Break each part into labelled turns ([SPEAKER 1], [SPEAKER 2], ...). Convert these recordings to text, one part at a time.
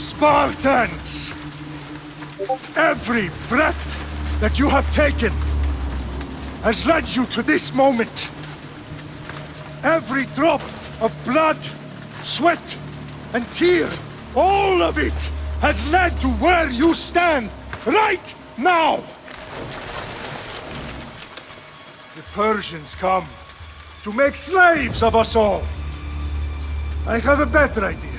[SPEAKER 1] Spartans! Every breath that you have taken has led you to this moment. Every drop of blood, sweat, and tear, all of it has led to where you stand right now! The Persians come to make slaves of us all. I have a better idea.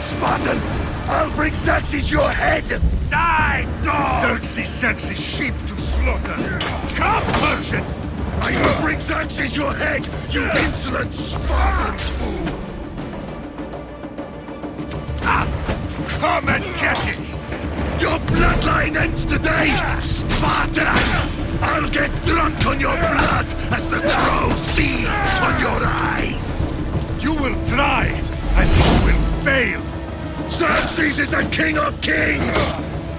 [SPEAKER 2] Spartan! I'll bring Xerxes your head!
[SPEAKER 1] Die, dog! Xerxes sends his sheep to slaughter. Come, Persian!
[SPEAKER 2] I will bring Xerxes your head, you insolent Spartan fool!
[SPEAKER 1] Come and get it!
[SPEAKER 2] Your bloodline ends today, Spartan! I'll get drunk on your blood as the crows feed on your eyes!
[SPEAKER 1] You will try, and you will fail!
[SPEAKER 2] Xerxes is the king of kings!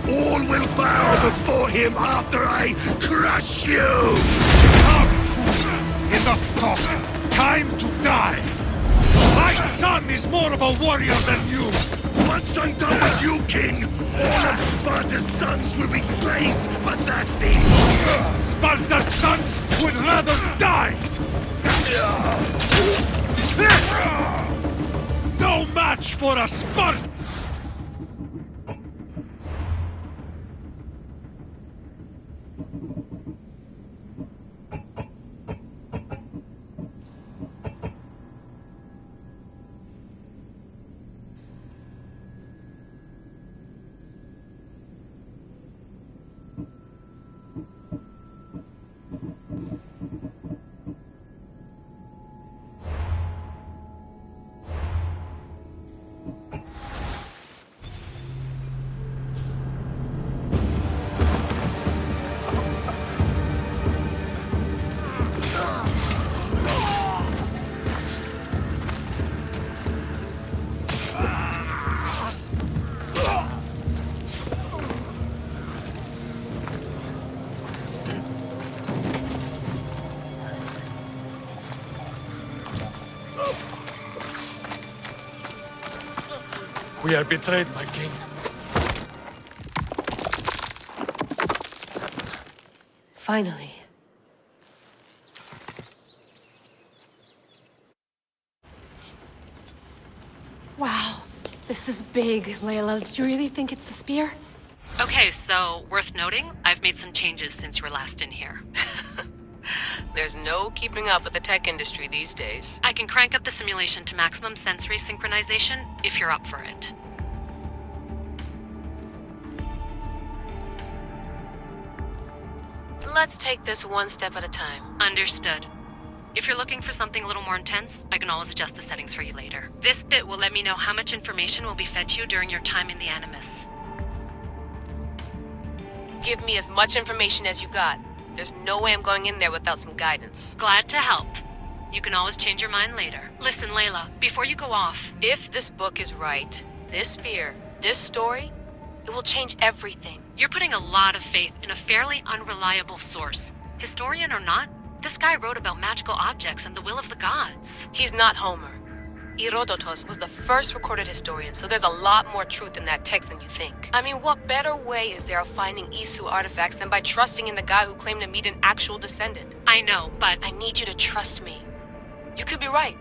[SPEAKER 2] All will bow before him after I crush you!
[SPEAKER 1] Come, fool! Enough talk! Time to die! My son is more of a warrior than you!
[SPEAKER 2] Once I'm done with you, King, all of Sparta's sons will be slaves for Xerxes!
[SPEAKER 1] Sparta's sons would rather die! No match for a Spartan! We are betrayed, my king.
[SPEAKER 3] Finally. Wow. This is big, Layla. Did you really think it's the spear?
[SPEAKER 4] Okay, so, worth noting, I've made some changes since you were last in here.
[SPEAKER 3] There's no keeping up with the tech industry these days.
[SPEAKER 4] I can crank up the simulation to maximum sensory synchronization, if you're up for it.
[SPEAKER 3] Let's take this one step at a time.
[SPEAKER 4] Understood. If you're looking for something a little more intense, I can always adjust the settings for you later. This bit will let me know how much information will be fed to you during your time in the Animus.
[SPEAKER 3] Give me as much information as you got. There's no way I'm going in there without some guidance.
[SPEAKER 4] Glad to help. You can always change your mind later. Listen, Layla, before you go off...
[SPEAKER 3] If this book is right, this spear, this story, it will change everything.
[SPEAKER 4] You're putting a lot of faith in a fairly unreliable source. Historian or not, this guy wrote about magical objects and the will of the gods.
[SPEAKER 3] He's not Homer. Herodotus was the first recorded historian, so there's a lot more truth in that text than you think. I mean, what better way is there of finding Isu artifacts than by trusting in the guy who claimed to meet an actual descendant?
[SPEAKER 4] I know, but...
[SPEAKER 3] I need you to trust me. You could be right.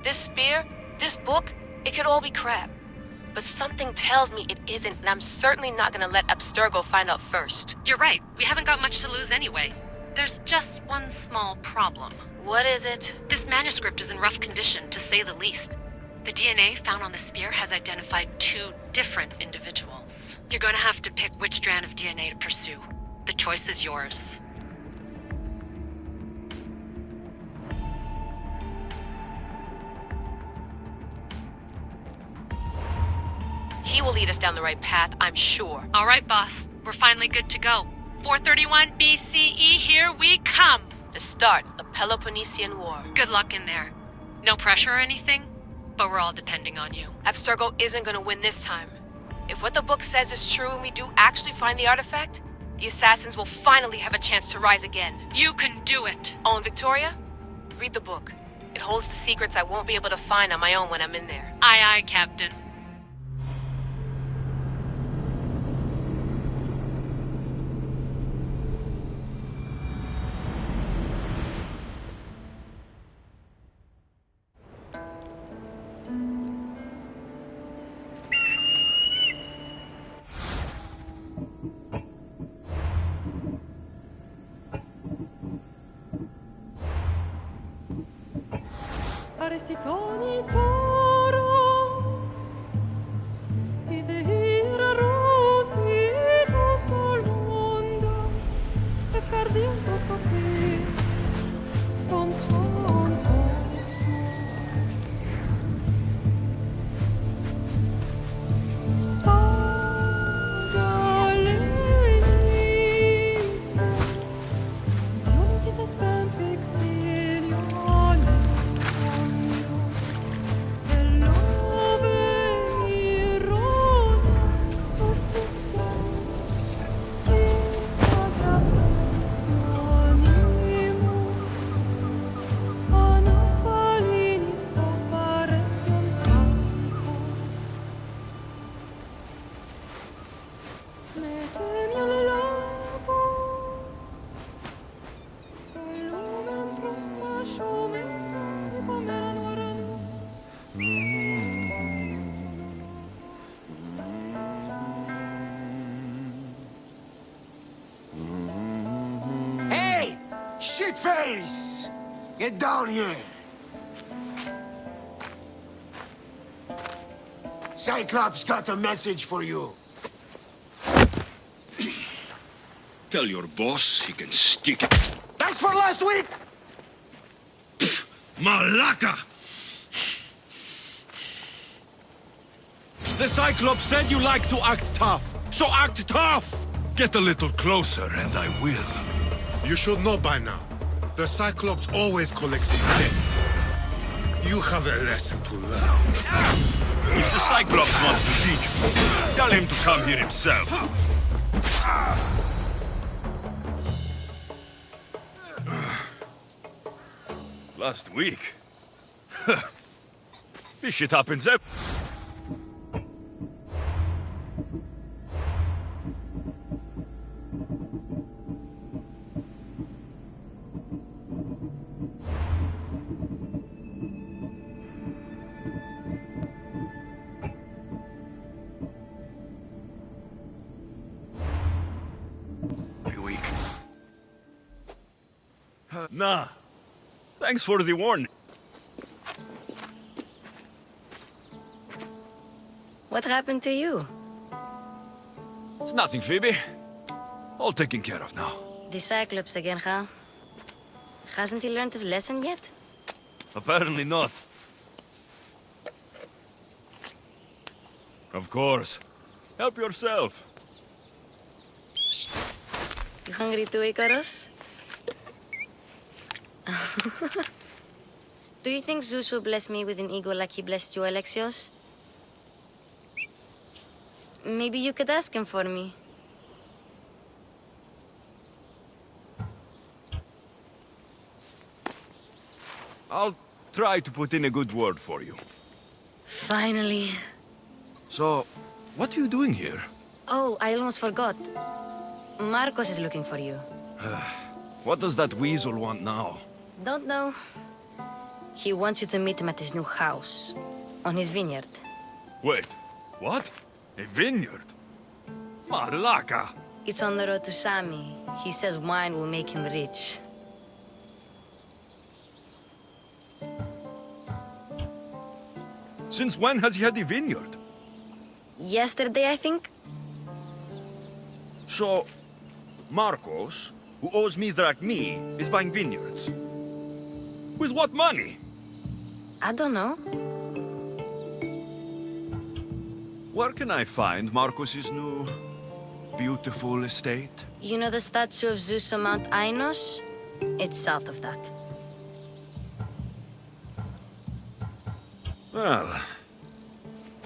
[SPEAKER 3] This spear, this book, it could all be crap. But something tells me it isn't, and I'm certainly not gonna let Abstergo find out first.
[SPEAKER 4] You're right. We haven't got much to lose anyway. There's just one small problem.
[SPEAKER 3] What is it?
[SPEAKER 4] This manuscript is in rough condition, to say the least. The DNA found on the spear has identified 2 different individuals. You're going to have to pick which strand of DNA to pursue. The choice is yours.
[SPEAKER 3] He will lead us down the right path, I'm sure.
[SPEAKER 4] All right, boss. We're finally good to go. 431 BCE, here we come!
[SPEAKER 3] The start of the Peloponnesian War.
[SPEAKER 4] Good luck in there. No pressure or anything, but we're all depending on you.
[SPEAKER 3] Abstergo isn't gonna win this time. If what the book says is true and we do actually find the artifact, the assassins will finally have a chance to rise again.
[SPEAKER 4] You can do it!
[SPEAKER 3] Oh, and Victoria? Read the book. It holds the secrets I won't be able to find on my own when I'm in there.
[SPEAKER 4] Aye, aye, Captain.
[SPEAKER 5] Arestitoni toro Idehira rositos tolmondas Efcardios dos copi Tom swan Pagalenise Unititas ben fixilionis
[SPEAKER 6] Nice! Get down here. Cyclops got a message for you.
[SPEAKER 2] Tell your boss he can stick it.
[SPEAKER 6] That's for last week!
[SPEAKER 2] Malaka!
[SPEAKER 7] The Cyclops said you like to act tough, so act tough!
[SPEAKER 2] Get a little closer and I will.
[SPEAKER 8] You should know by now. The Cyclops always collects his debts. You have a lesson to learn.
[SPEAKER 2] If the Cyclops wants to teach me, tell him to come here himself. Last week? This shit happens every... week. Nah. Thanks for the warning.
[SPEAKER 3] What happened to you?
[SPEAKER 2] It's nothing, Phoebe. All taken care of now.
[SPEAKER 3] The Cyclops again, huh? Hasn't he learned his lesson yet?
[SPEAKER 2] Apparently not. Of course. Help yourself.
[SPEAKER 3] You hungry too, Icarus? Do you think Zeus will bless me with an ego like he blessed you, Alexios? Maybe you could ask him for me.
[SPEAKER 2] I'll try to put in a good word for you.
[SPEAKER 3] Finally.
[SPEAKER 2] So, what are you doing here?
[SPEAKER 3] Oh, I almost forgot. Marcos is looking for you.
[SPEAKER 2] What does that weasel want now?
[SPEAKER 3] Don't know. He wants you to meet him at his new house. On his vineyard.
[SPEAKER 2] Wait, what? A vineyard? Malaka!
[SPEAKER 3] It's on the road to Sami. He says wine will make him rich.
[SPEAKER 2] Since when has he had a vineyard?
[SPEAKER 3] Yesterday, I think?
[SPEAKER 2] So, Marcos, who owes me drachmi, is buying vineyards. With what money?
[SPEAKER 3] I don't know.
[SPEAKER 2] Where can I find Marcos's new, beautiful estate?
[SPEAKER 3] You know the statue of Zeus on Mount Ainos? It's south of that.
[SPEAKER 2] Well,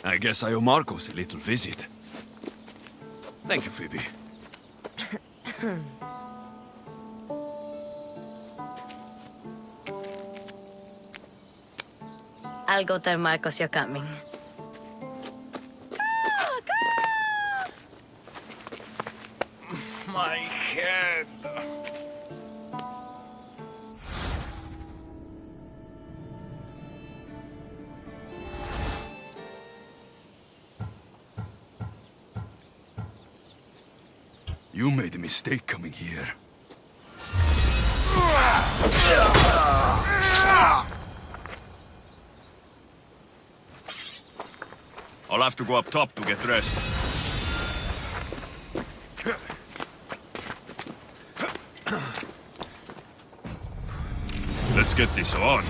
[SPEAKER 2] I guess I owe Marcos a little visit. Thank you, Phoebe.
[SPEAKER 3] I'll go tell Marcos you're coming.
[SPEAKER 7] My head.
[SPEAKER 2] You made a mistake coming here. I'll have to go up top to get dressed. Let's get this on.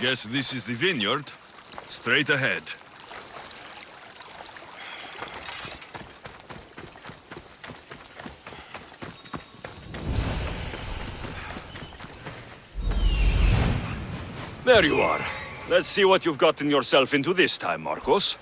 [SPEAKER 9] Guess this is the vineyard. Straight ahead. There you are. Let's see what you've gotten yourself into this time, Marcos.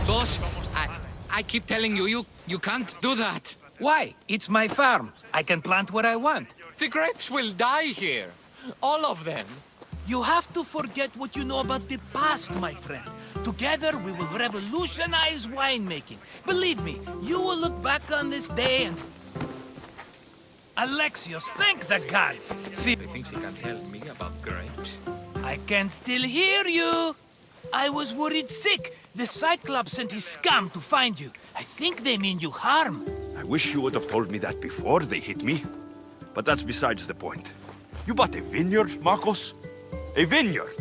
[SPEAKER 10] Boss, I keep telling you, you can't do that.
[SPEAKER 11] Why? It's my farm. I can plant what I want.
[SPEAKER 10] The grapes will die here. All of them.
[SPEAKER 11] You have to forget what you know about the past, my friend. Together, we will revolutionize winemaking. Believe me, you will look back on this day and... Alexios, thank the gods!
[SPEAKER 10] He thinks he can tell me about grapes.
[SPEAKER 11] I can still hear you! I was worried sick. The Cyclops sent his scum to find you. I think they mean you harm.
[SPEAKER 9] I wish you would have told me that before they hit me. But that's besides the point. You bought a vineyard, Marcos? A vineyard?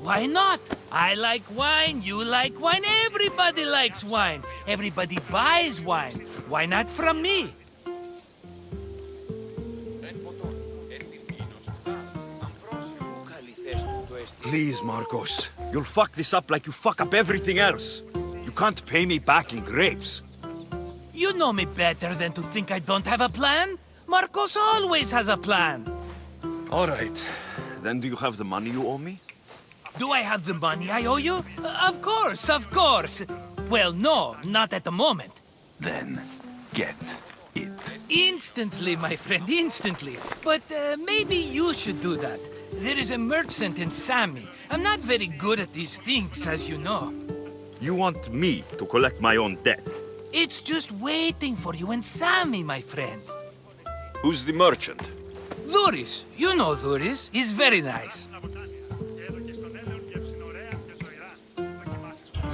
[SPEAKER 11] Why not? I like wine, you like wine, everybody likes wine. Everybody buys wine. Why not from me?
[SPEAKER 9] Please, Marcos. You'll fuck this up like you fuck up everything else. You can't pay me back in grapes.
[SPEAKER 11] You know me better than to think I don't have a plan. Marcos always has a plan.
[SPEAKER 9] All right. Then do you have the money you owe me?
[SPEAKER 11] Do I have the money I owe you? Of course, of course. Well, no, not at the moment.
[SPEAKER 9] Then get it.
[SPEAKER 11] Instantly, my friend, instantly. But maybe you should do that. There is a merchant in Sami. I'm not very good at these things, as you know.
[SPEAKER 9] You want me to collect my own debt?
[SPEAKER 11] It's just waiting for you in Sami, my friend.
[SPEAKER 9] Who's the merchant?
[SPEAKER 11] Dhuris. You know Dhuris. He's very nice.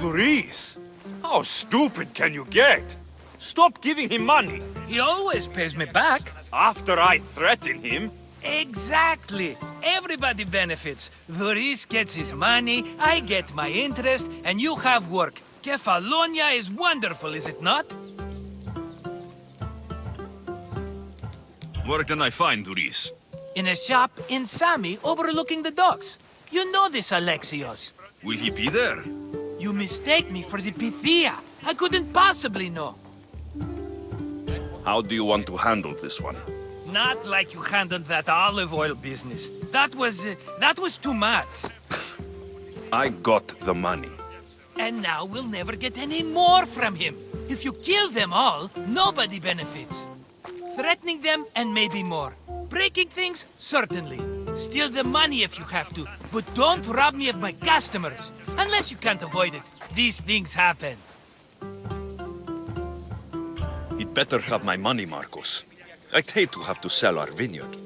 [SPEAKER 9] Dhuris? How stupid can you get? Stop giving him money.
[SPEAKER 11] He always pays me back.
[SPEAKER 9] After I threaten him?
[SPEAKER 11] Exactly. Everybody benefits. Dhuris gets his money, I get my interest, and you have work. Kefalonia is wonderful, is it not?
[SPEAKER 9] Where can I find Dhuris?
[SPEAKER 11] In a shop in Sami overlooking the docks. You know this, Alexios.
[SPEAKER 9] Will he be there?
[SPEAKER 11] You mistake me for the Pythia. I couldn't possibly know.
[SPEAKER 9] How do you want to handle this one?
[SPEAKER 11] Not like you handled that olive oil business. That was too much.
[SPEAKER 9] I got the money.
[SPEAKER 11] And now we'll never get any more from him. If you kill them all, nobody benefits. Threatening them, and maybe more. Breaking things, certainly. Steal the money if you have to, but don't rob me of my customers. Unless you can't avoid it. These things happen.
[SPEAKER 9] He'd better have my money, Marcos. I'd hate to have to sell our vineyard.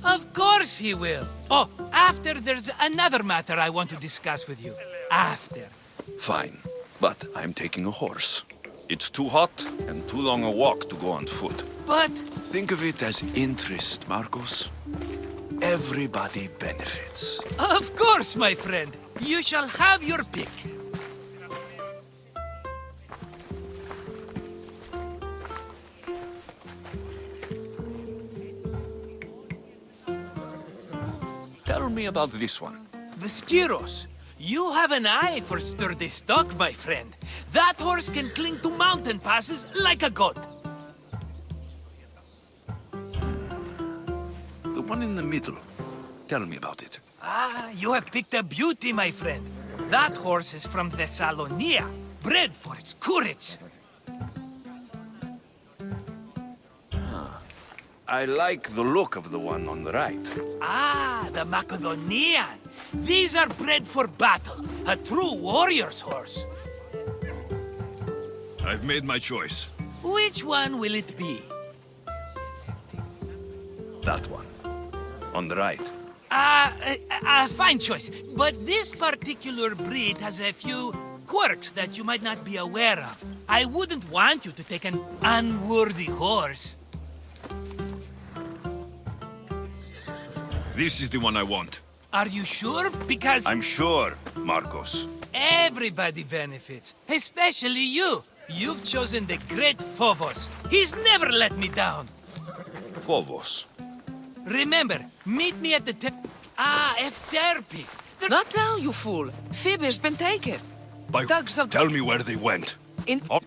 [SPEAKER 11] Of course he will. Oh, after there's another matter I want to discuss with you. After.
[SPEAKER 9] Fine, but I'm taking a horse. It's too hot and too long a walk to go on foot.
[SPEAKER 11] But...
[SPEAKER 9] Think of it as interest, Marcos. Everybody benefits.
[SPEAKER 11] Of course, my friend. You shall have your pick.
[SPEAKER 9] Tell me about this one.
[SPEAKER 11] The Skiros. You have an eye for sturdy stock, my friend. That horse can cling to mountain passes like a goat.
[SPEAKER 9] The one in the middle. Tell me about it.
[SPEAKER 11] Ah, you have picked a beauty, my friend. That horse is from Thessalonia, bred for its courage.
[SPEAKER 9] I like the look of the one on the right.
[SPEAKER 11] Ah, the Macedonian. These are bred for battle. A true warrior's horse.
[SPEAKER 9] I've made my choice.
[SPEAKER 11] Which one will it be?
[SPEAKER 9] That one. On the right.
[SPEAKER 11] Fine choice. But this particular breed has a few quirks that you might not be aware of. I wouldn't want you to take an unworthy horse.
[SPEAKER 9] This is the one I want.
[SPEAKER 11] Are you sure? Because
[SPEAKER 9] I'm sure, Marcos.
[SPEAKER 11] everybody benefits, especially you. You've chosen the great Phobos. He's never let me down.
[SPEAKER 9] Phobos.
[SPEAKER 11] Remember, meet me at the Efterpi.
[SPEAKER 12] Not now, you fool. Phoebe's been taken.
[SPEAKER 9] By
[SPEAKER 12] Thugs of...
[SPEAKER 9] Tell me where they went.
[SPEAKER 12] In...
[SPEAKER 9] Oh.